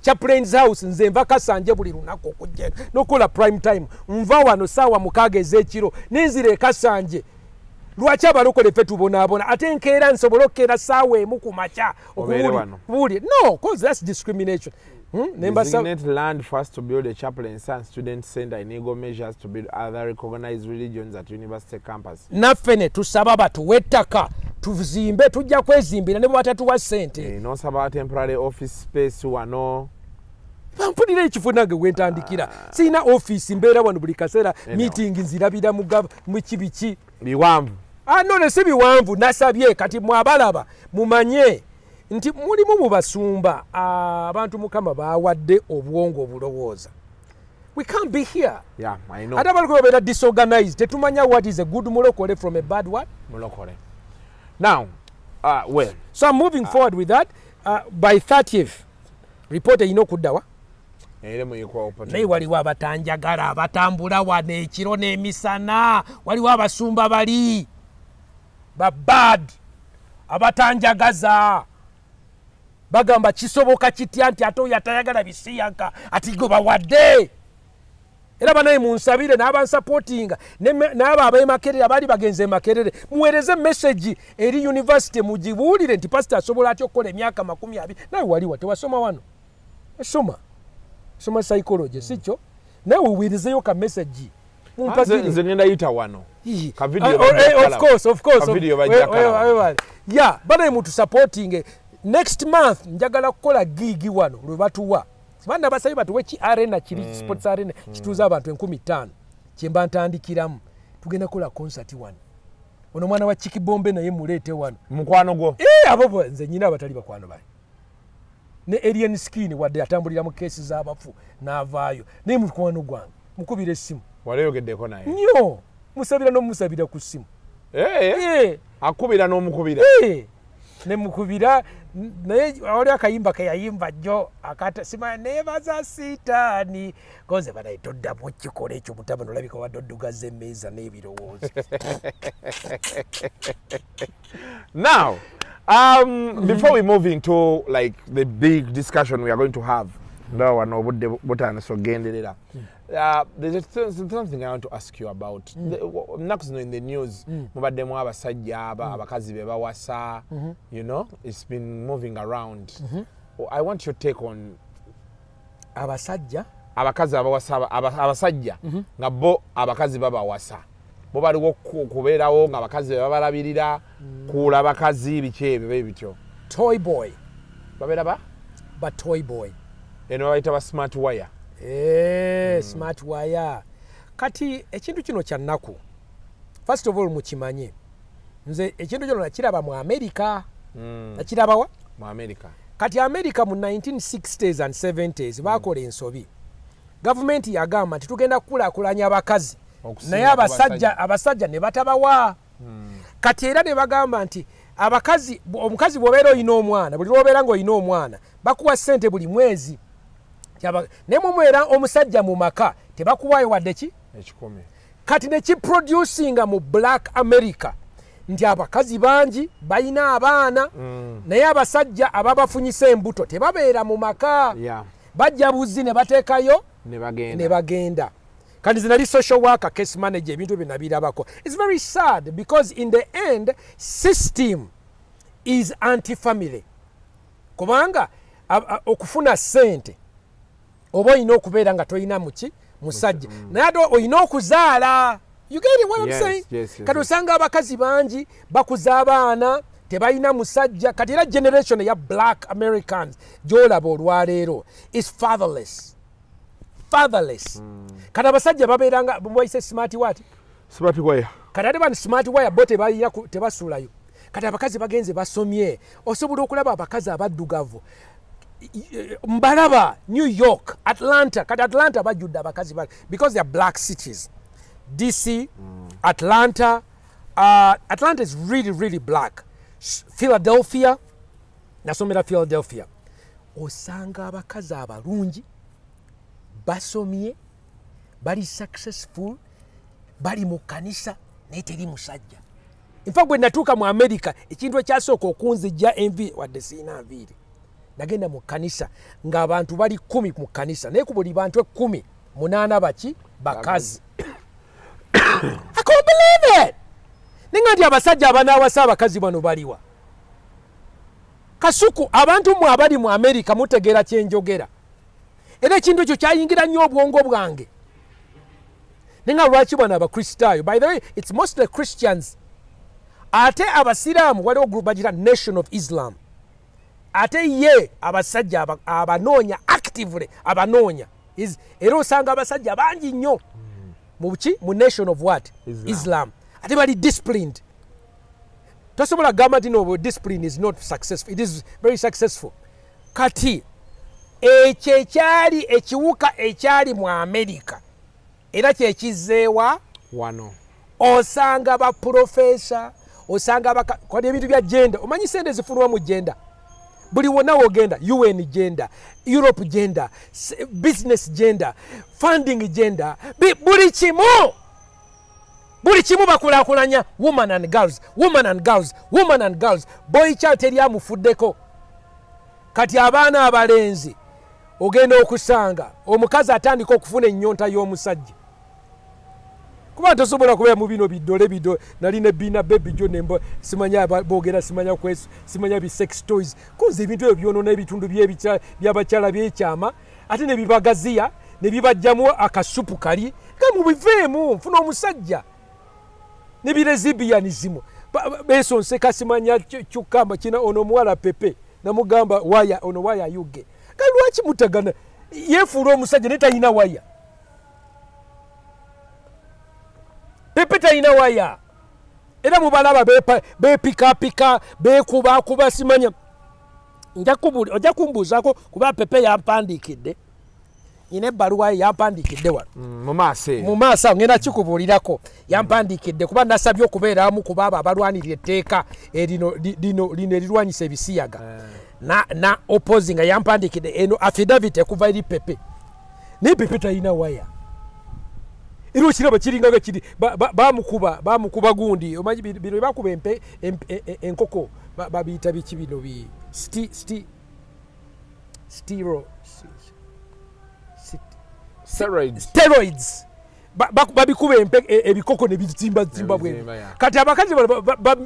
Chaplain's house nze nva Kasanje buli lunaku okujja n'okola prime time nva wano ssaawa 6 ez'ekiro n'enzira e Kasanje. Lwaki abalokole ffe tubonaabona ate nkeera nsobola okkeera ssaawa emu ku makya okubuli. No, cause that's discrimination. Designate land for us to build a chaplains and student center in equal measures to build other recognized religions at university campus. Naffe ne tusaba batuwe ettaka tuzimbe tujja kwezimbira ne bwe batatuwa ssente. Nosaba temporary office space wano. Mpulira ekifo nange wentandikira. Sina office mbeera wano buli kaseera meeting nzirabira mu kibiki. Biwanvu. No si biwanvu nasabye kati mwabalaba mumanye nti mulimu mu basumba abantu Mukama bawadde obwongo obulowooza. We can't be here. Yeah, I know. Ate abalokole beera disorganized. Tetumanya what is a good mulokole from a bad one. Mulokole. Now, well. So I'm moving forward with that. By 30th, report eyina okuddawa. Naye waliwo abatanjagala abatambula wano ekiro n'emisana. Waliwo abasumba bali babad abatanjagaza. Bagamba kisoboka kitya nti ate oyo atayagala bisiyanka ati go bawadde. Era banaye munsabire n'abansupportinga n'abo ab'Emakerere abali bagenze Makerere muweereze message eri university mugibuulire nti pastor asobola atya okukola emyaka 20. Nawe waliwa tewasoma wano. Soma psychology sikyo nawe uweerezeyo ka message nze ngenda yita wano ka video of course yeah banaye mutu supporting. Next month njagala kukola gigi wano lwe batuwa bana basabi batuwe ki arena kiri sports arena kituza abantu 15,000 kyemba ntandikiramu tugenda kola concert wano ono mwana wa Chikibombe naye mulete wano mukwano gwo abo nze nyina abatali bakwano bayi ne alien skin wadde atambulira mu cases z'abafu n'avaayo naye mukwano gwange mukubira essimu waleyogeddeko naye nnyo musabira n'omusabira ku ssimu akubira n'omukubira ne mukubira naye wali akayimba ke yayimba jjo akata sima nebaza sitaani koze banaye toddamu okikola ekyo mutabano olabika wadde oddugaza emmeeza n'ebirowoozo. Now before we move into like the big discussion we are going to have there's something I want to ask you about. In the news mubaddemu abasajja abakazi be bawasa, you know, it's been moving around. I want your take on abasajja abakazi abawasa abasajja nga bo abakazi babawasa bo baliwo kubeerawo nga abakazi babalabirira kuula abakazi biki ebyo bityo. Toy boy babeera ba toy boy eno bayita ba smartwire. Smartwire kati ekintu kino kya nnaku. First of all mukimanye nze ekintu kino nakiraba mu America. Nakirabawa mu America. Kati America mu 1960s and 70s bakola ensobi. Government yagamba nti tugenda kukulaakulanya abakazi naye abasajja ne batabawa. Kati era ne bagamba nti abakazi omukazi bw'obeera oyina omwana buli lw'obeera ng'olina omwana bakuwa ssente buli mwezi. Ne mumwera omusajja mu maka tebakuwayo wadde ki ekikumi. Kati ne kiproducinga mu Black America nti abakazi bangi balina abaana naye abasajja ababafunyisa embuto tebabeera mu maka. Bajja buzi ne bateekayo ne bagenda. Kati zinali social worker, case manager, ebintu binabirabako. It's very sad because in the end system is anti-family. Kubanga okufuna sente oba olina okubeera nga tolina muki musajja naye ate olina okuzaala. You get it what I'm saying? Kati osanga abakazi bangi bakuza abaana tebalina musajja. Kati era generation ya black Americans gyolaba olwaleero is fatherless. Kati abasajja babeeranga bwayise smart wire. Kati ate bani smart wire bo tebasuulayo. Kati abakazi bagenze basomye. Osobola okulaba abakazi abaddugavu mbalaba New York, Atlanta. Kati Atlanta bajjudde abakazi because they are black cities. DC, Atlanta. Atlanta is really black. Philadelphia, nasomera Philadelphia. Osanga abakazi abalungi basomye bali successful bali mu kanisa neteri musajja. In fact, when natuuka mu America ekintu ekyasooka okunzijja envi wadde siina nviiri nagenda mu kanisa ng'abantu bali 10 mu kanisa naye ku buli bantu 10 8 baki bakazi. I can't believe it. Ninga nti abasajja abanaawasa abakazi bano baliwa. Kasuku abantu mu abali mu America mutegeera kyenjogera. Era ekintu ekyo kyayingira nnyo obwongo bwange. Ninga lwaki bano abakristaayo. By the way, it's mostly Christians. Ate abasiraamu waliwo group bagira Nation of Islam. Ate ye abasajja abanoonya actively abanoonya. Era osanga abasajja bangi nnyo. Mu Nation of what? Islam. Ate bali disciplined. Tosobola gamba nti no discipline is not successful. It is very successful. Kati ekyo ekyali ekiwuka ekyali mu America era kyekizeewa wano. Osanga ba professor, osanga kwa ebintu bya gender. Omanyi sente zifunwa mu gender. Buli wonna wogenda UN gender, Europe gender, business gender, funding gender, buli kimu bakulaakulanya woman and girls. Boy child teri amufuddeko. Kati abaana abalenzi ogenda okusanga omukazi atandika okufuna ennyonta y'omusajja. Kuba tosobola kubeera mu bino biddole nalina bina baby jo nembo simanya boogera simanya kwesu simanya bi sex toys kuze ebintu ebyo byonoona ebitundu by'abakyala by'ekyama ate ne bibagaziya ne bibajjamu akasupu kali nga mubiveemu nfuna omusajja ne birezibiyanizimo besonseka simanya kyukamba kina ono muwala pepe namugamba waya ono waya yuge kalwaki mutagana yefuula omusajja ne talina waya. Pepe talina waya. Era mubalaba bepika bekuba simanya. Ojja kumbuuzaako kuba Pepe yampandikidde. Ine ebbaluwa yampandikidde wano. Mu maaso ngenda kikubuulirako. Yampandikidde kuba nasabye okubeeramu kuba abo abalwanirira etteeka lino erirwanyisa ebisiyaga. Na opposing yampandikidde eno affidavit ekuva eri Pepe. Naye Pepe talina waya. Iro kiraba kiringa kiri bamukuba gundi omanyi bino bakuba enkoko babiyita biki bino bi steroids babikuba ebikoko ne bizimba bwe. Kati abakazi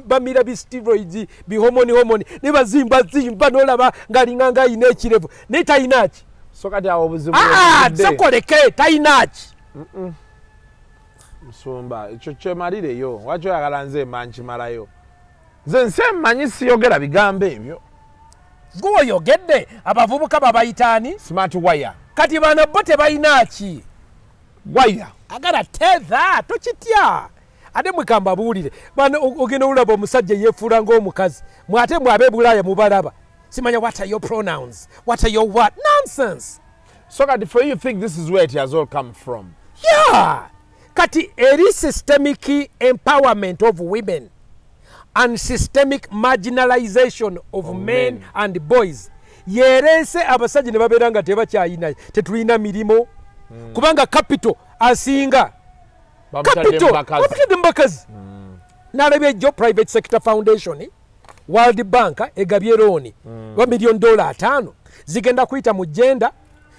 bamira bi steroids bi hormone ne bazimba nolaba ngalinganga ayina ekirevu ne tayinaki. So kati awo obuzibu sakoleke tayinaki. Musumba ekyo kyemalireyo waki oyagala nze mankimalayo nze nsemmanyi siyogera bigambo ebyo gwoyogedde abavubuka babayitaani smart wire. Kati bano bo tebayinaki wire agala tetha tokitya ate mwekamba buwulire bano ogenda olulaba omusajja yeefuula ng'omukazi mwate mwabe Bulaaya mubalaba simanya what are your pronouns, what are your what nonsense. So kati for you think this is where it has all come from? Yeah. Kati eri systemic empowerment of women and systemic marginalization of men and boys. Yerese abasajja ne babeera nga tebakyayina tetulina mirimo kubanga capital asinga capital mbakazi nalabye jo private sector foundation World Bank egabye loan $1 million 5 zigenda kuyita mu gender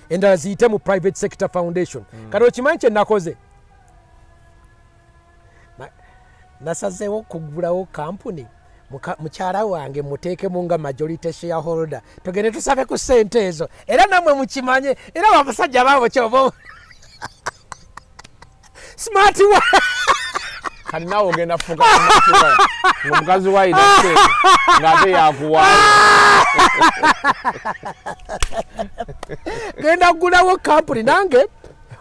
endala ziyite mu private sector foundation. Kati okimanyi kye nakoze nasazeewo kugulawo kampuni mukyala wange muteeke munga majority shareholder tugende tusabe ku ssente ezo era namwe mukimanye era abasajja baabo kyobo smart wa kati nawe ogenda fuka omukazi wa ida ng'ate yakuwa genda kugulawo kampuni nange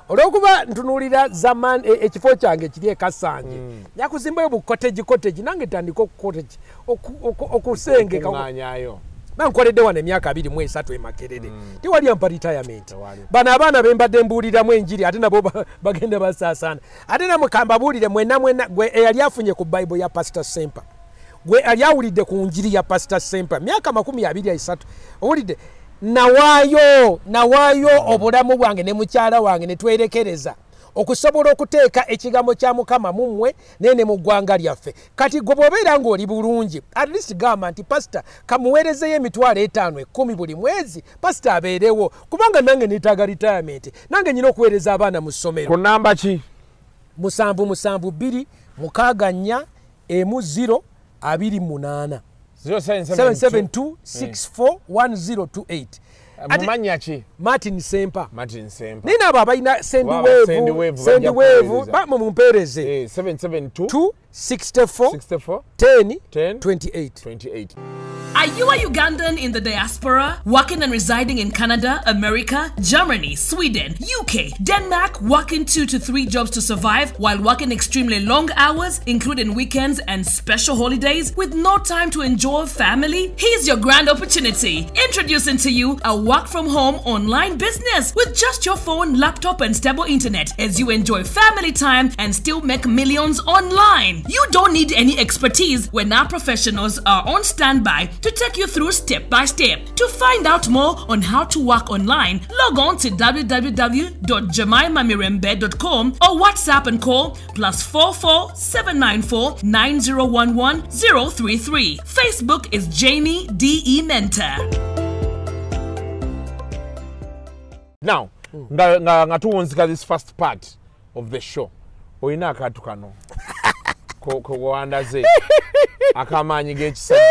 olwokuba ntunuulira zaman ekifo kyange kiri ekasanje nyakuzimbayo bukoteji nange tandika okukoteji okusengeka bankoledde wano emyaka 23 emakerere tiwali ampa retirement bano abaana bembadde mbuuliramu enjiri ate nabo bagenda basaasaana ate namukamba buulire mwena gwe eyali afunye ku Bible ya Pastor Sempa gwe ali awulidde ku njiri ya Pastor Sempa myaka 23 owulidde nawaayo obulamu bwange ne mukyala wange ne twerekereza okusobola okuteeka ekigambo kya Mukama mummwe nene mu ggwanga lyaffe kati gwe bw'obeera ng'oli bulungi at least gamba nti pastor kamuweerezeyo emitwalo 5-10 buli mwezi pastor abeerewo kubanga nange neetaaga retirement nange nyina okuweereza abaana mu ssomero ku namba ki 772 6 4 0 772 64 1028 mumanya ki Martin Sempa nina abo abalina sendiweevu mumumpeereze 772 64 10 28. Are you a Ugandan in the diaspora, working and residing in Canada, America, Germany, Sweden, UK, Denmark, working 2 to 3 jobs to survive while working extremely long hours, including weekends and special holidays, with no time to enjoy family? Here's your grand opportunity. Introducing to you a work-from-home online business with just your phone, laptop, and stable internet as you enjoy family time and still make millions online. You don't need any expertise when our professionals are on standby to take you through step by step. To find out more on how to work online, log on to www.jemaimamirembe.com or WhatsApp and call +44 794 9011 033. Facebook is Jamie DE Mentor. Now, nga tuwunzika this first part of the show. Oyina akatu kano. Ko wandaze. Akamanyi g'ekisajja.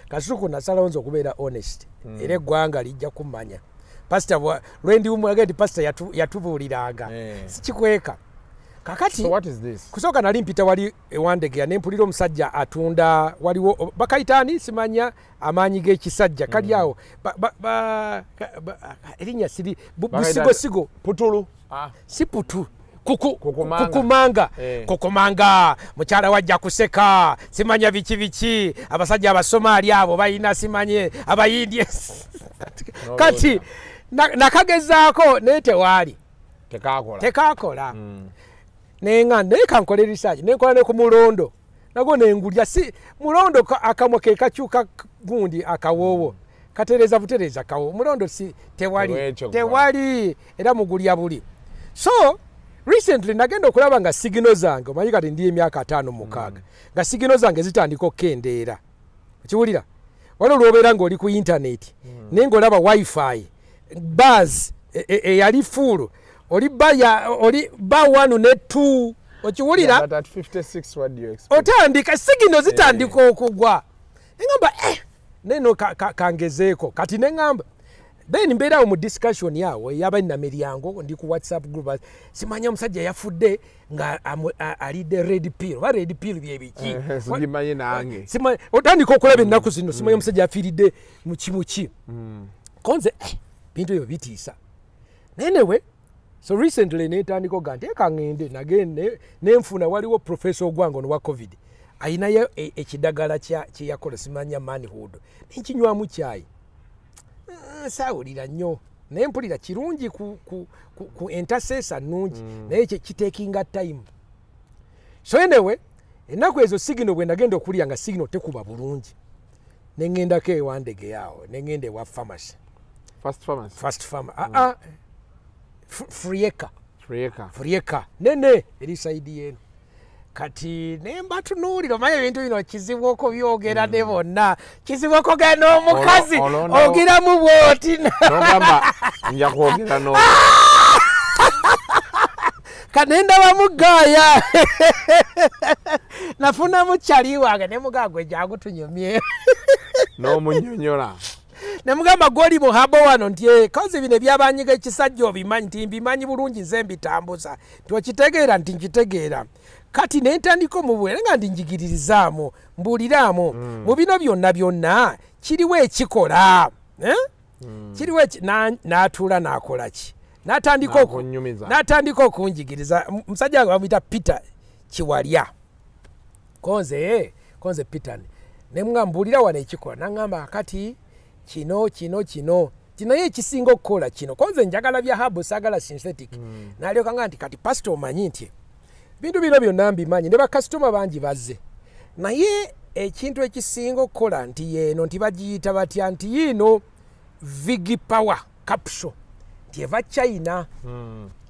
Kasuku nasalawo nze okubeera honest era eggwanga lijja kumanya pastor lwendi umwagedi pastor yatubuuliranga sikikweka kakati so what is this kusooka nali mpita wali ewandegera ne mpulira omusajja atunda waliwo bakayitaani simanya amaanyi g'ekisajja kali awo erinnya siri busigosigo putulu si putu kukumanga mukyala wajja kuseka simanya biki abasajja abasomaali abo bayina simanye abayindi kati nakagezaako naye tewaali tekakola nenga naye kankole research nenkola ne ku mulondo nago nengulya si mulondo akamwa ke kakyuka gundi akawoowo katereza butereza kawo mulondo si tewali era mugulya buli so recently nagenda okulaba nga sigino zange omanyi kati ndi emyaka 5-6 nga sigino zange zitandika okukendeera okiwulira wano olwobeera ng'oli ku internet naye ng'olaba wifi buzz eyali full oli ba 1 ne 2 okiwulira otandika sigino zitandika okugwa neŋŋamba neno kangezeeko kati neŋŋamba then mbeerawo mu discussion yawo ey'abalina miryango ndi ku WhatsApp group simanya omusajja yafudde nga alidde red pill oba red pill byebiki sigimanyi nange otandika okulaba ennaku zino simanya omusajja yafiiridde mukimuki konze bintu ebyo bitiisa nenewe so recently netandika oga nti ekaŋŋende nagende nenfuna waliwo professor ogwange ono wa covid ayinayo ekidagala kyeyakola simanya manhood nenkinywamu kyayi saawulira nnyo naye mpulira kirungi ku entasesa nnungi naye kiteekinga time so anyway ennaku ezo sigino bwe nagenda okulya nga sigino tekuba bulungi neŋŋendako ewandege yawo neŋŋenda ewa pharmacy fast farmer frieka nene eri saidi yenu kati nemba tunuulira omanyi ebintu bino kizibu okubyogera ne bonna kizibu okugenda n'omukazi ogiramu bwoti nogamba nja kwogera no kanenda bamugaaya nafuna mukyali wange ne mugagwe jagutunyumye no munyonyola ne mugamba goli muhabo wano nti kazi bine byabanyiga ekisajja obimanyi nti mbimanyi bulungi nze mbitambuza twakitegeera nti nkitegeera kati nentandiko mubwere nga ndi njigiririzaamu mbuuliraamu mu bino byonna kiriwo ekikola kiriwo n'atuula n'akola ki n'atandika okunjigiriza musajja wange bamuyita Peter Kiwalya konze Peter ne mbuulira wano ekikola n'aŋŋamba kati kino ye ekisinga okukola kino konze njagala bya habo saagala synthetic n'alyoka nga nti kati pastor omanyi nti bintu bino byonna mbimanyi ne bakasitoma bangi bazze naye ekintu ekisinga okukola nti yeeno nti bagiyita batya nti yiino Vigi Power Capsule nti eva China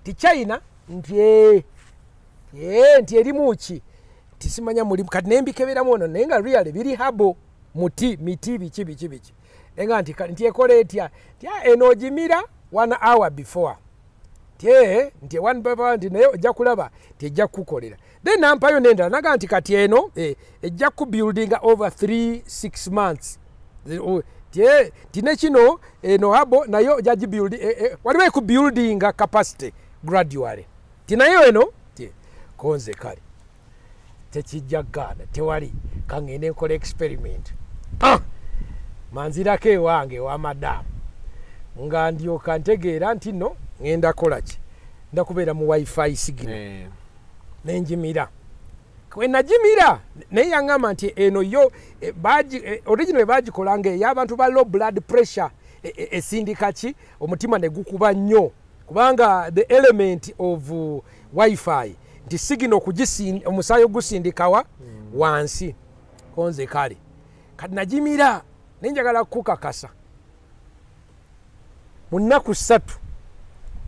ti China nti erimu ki tisimanya mulimu kati nembikeberamu ono naye nga really biri habo miti biki enga nti ekola etya eno ogimira 1 hour before nti one papa nti naye ojja kulaba tejja kukolera then nampayo nendala naga nti kati eno ejja kubuildinga over 3-6 months tine kino eno habo nayo ojja gibuild waliwo kubuildinga capacity gradually tinayo eno konze kale tekijja gana tewali kangende nkola experiment manzirako ewange wamadamu nga ndyoka ntegeera nti no ngenda kola ki ndakubeera mu wifi signal nenjimira kwe najimira naye yaŋŋamba nti eno yo original bagikolanga ey'abantu ba low blood pressure esindika ki omutima ne gukuba nnyo kubanga the element of wifi nti signal omusaayi ogusindikawa wansi konze kale kati najimira nenjagala kukakasa mu nnaku 3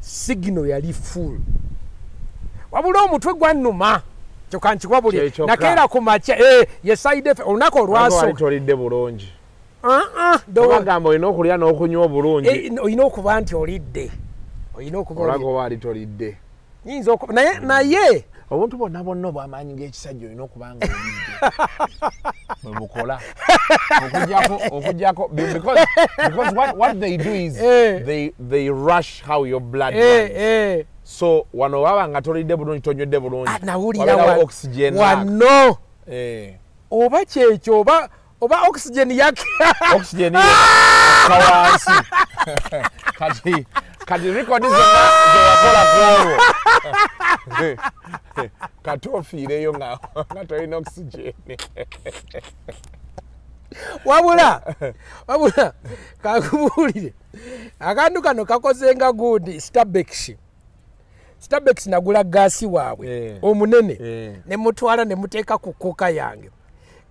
signal yali full wabula omutwe gwannuma kyokka nkikwabulye nakeera ku makya ye side effect olunaku olwasooka bulungi bagamba olina okulya n'okunywa obulungi olina okuba nti olidde olina okuba ali tolidde nyinza naye obuntu bonna obw'amaanyi g'ekisajja olina okubanga olidde bwe bukola okujjako because what they do is they rush how your blood runs. So wano baba nga tolidde bulungi tonywedde bulungi nawulira oxygen wano oba kyekyo oba oxygen oxygen kawansi kati record zewakola kwolwo kati ofiireyo nga tolina oxygen wabula kakubuulire akantu kano kakozenga gundi Starbucks nagula gaasi waabwe omunene ne mutwala ne muteeka ku kuka yange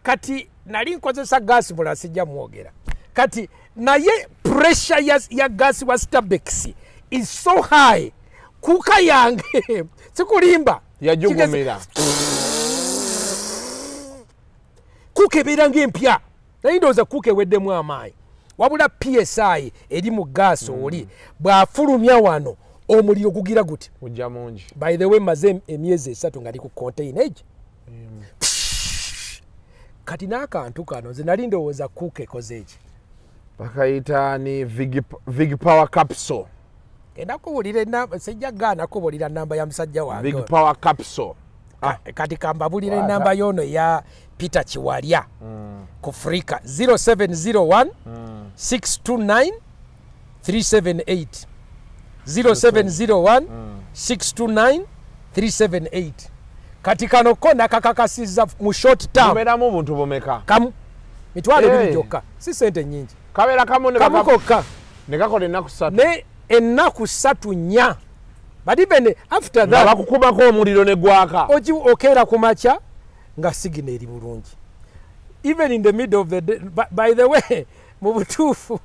kati nali nkozesa gaasi bula sijja mwogera kati naye pressure ya gaasi wa Starbucks is so high kuka yange sikulimba yajugumira kuka ebeera ng'empya naye ndowooza kuka eweddemu amaanyi wabula PSI eri mu gaasi oli bw'afulumya wano omuliro gugira guti ujja mungi by the way maze emyezi 3 nga ndi ku containage kati n'akantu kano nze nali ndowooza kuka ekoze eki bakayita ni Vigi Power Capsule enda kuwulira sijja gaana kubuulira namba ya musajja wange Vigi Power Capsule kati kambabulira enamba yono ya Peter Kiwalya ku Africa 0701 629 378 0701 629 378 kati kano kona kakakasiza mu short term muberamu buntu bumeka kamu mitwalo 2 jokka si sente nyingi kabera kamu ne bakokka ne kakola ennaku 3 ne ennaku 3 nya but even after that bakukubako omuliro ne gwaka oji okera ku makya nga signal eri bulungi even in the middle of the day by the way mu butuufu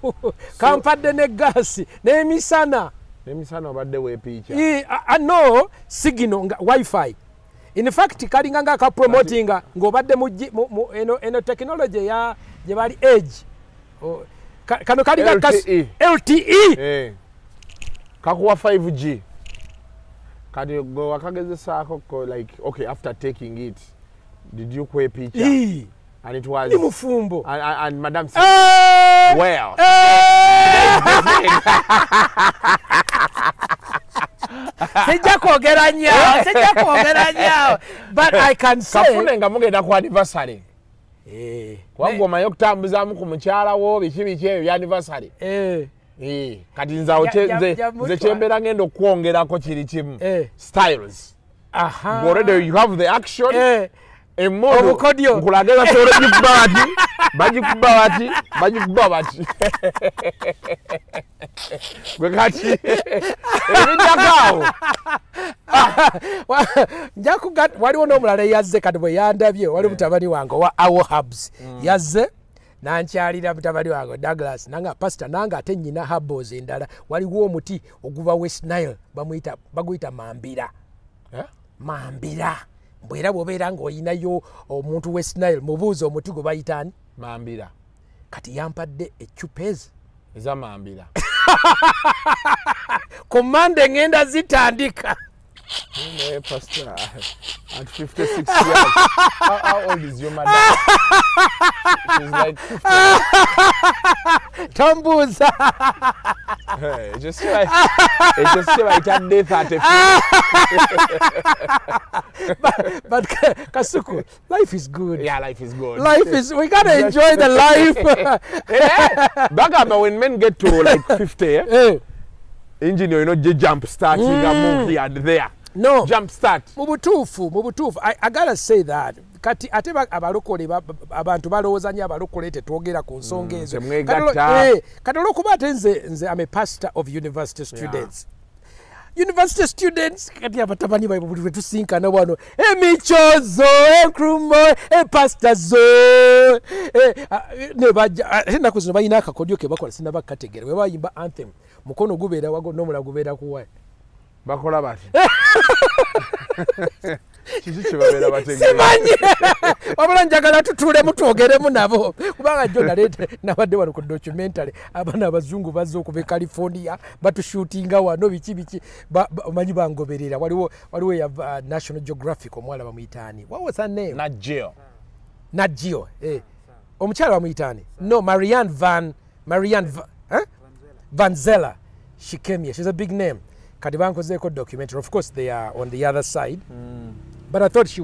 kampadde ne gaasi n'emisana obadde weepiica no signal nga wifi in fact kalinga nga kapromotinga ng'obadde eno technology ya gye bali age kano kalinga LTE kakuwa 5G kati gwe wakagezesaako like okay after taking it Did you quay picture? Ee. And it was... Ni mufumbo. And Madam said, well. Sijja kwogera nnyo. But I can say... Kafune nga mugenda ku anniversary. Wagomayo okutambuzaamu ku mukyala wo biki ebyo bya anniversary. Kati nze kyembeera ngenda okwongerako kiri kimu. Styles. Already you have the action. Obukodyo. Nkulage basobola bagikuba bati. Gwe kati ebijjakaawo. Waliwo n'omulala yazze kati bwe yandabye wali mutabani wange wa Awohabs yazze nankyalira mutabani wange Douglas nanga pastor nanga ate nnyina habos endala waliwo omuti oguva West Nile baguyita mambira. Mambira. Mbwera bw'obeera ng'olinayo omuntu West Nile mubuuza omuti gwe bayitaani? Mambira. Kati yampadde eccupa ezi. Eza mambira. Komande ngenda zitandika. Pastor, at 56 years, how old is your mother? She's like 50. Tambuza. It's just like that day 30. But Kasuku, life is good. Yeah, life is good. We gotta enjoy the life. Back up when men get to like 50, engine, jump starting a move here and there. No. Jump start. Mubutufu. I gotta say that. Kati ate abalokole abantu balowooza nnyo abalokole tetwogera ku nsonga ezo. Kati olw'okuba ate nze I'm a pastor of university students. University students kati abatabani baibwe buli tusinkana wano emichozo enkrumo pastor zo ne bajja ennaku zino balina akakodyo ke bakola sinaba kategere bwe bayimba anthem mukono gubeera wago n'omula gubeera kuwa bakola bati kiki kibabeera bategere simanyi wabula njagala tutuulemu twogeremu nabo kubanga jjo naleeta nabadde wano ku documentary abaana abazungu bazze okuva e California batushutinga wano biki omanyi bangoberera waliwo ya National Geographic omwala bamuyitaani what was her name? Nat Geo omukyala bamuyitaani no Marianne Van Zella she came here she's a big name kati bankozeeko documentary of course they are on the other side but I thought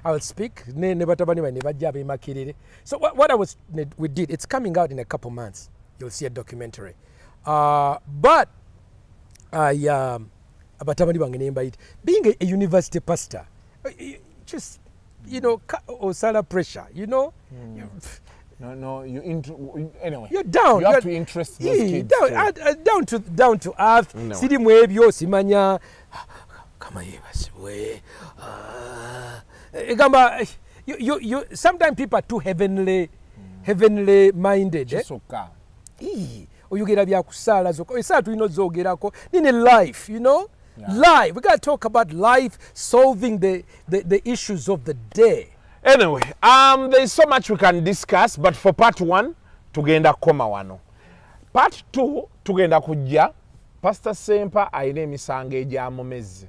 I will speak ne batabani bane bajja abemakirire so what we did it's coming out in a couple months you'll see a documentary but abatabani bange ne mbayita being a university pastor just osala pressure No, anyway. You're down. You have to interest those kids. Down to earth. No. Siri mwebyo simanya kama yebasibwe. Gamba you sometimes people are too heavenly minded. Chisoka. Oyogera bya kusala zoko. Esala tulino zogerako. Nine life, Life. We got to talk about life, solving the issues of the day. Anyway, there's so much we can discuss, but for part 1, tugenda koma wano. Part 2, tugenda kujja, Pastor Sempa ayina emisango egyamumezze.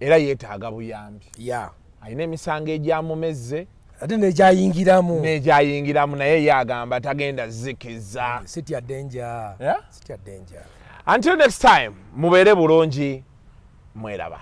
Era yeetaaga buyambi. Yeah. Ayina emisango egyamumezze. Ate nejayingiramu. Nejayingiramu naye yagamba tagenda zikiza. City ya danger. Yeah? City ya danger. Until next time, mubeere bulungi, mweraba.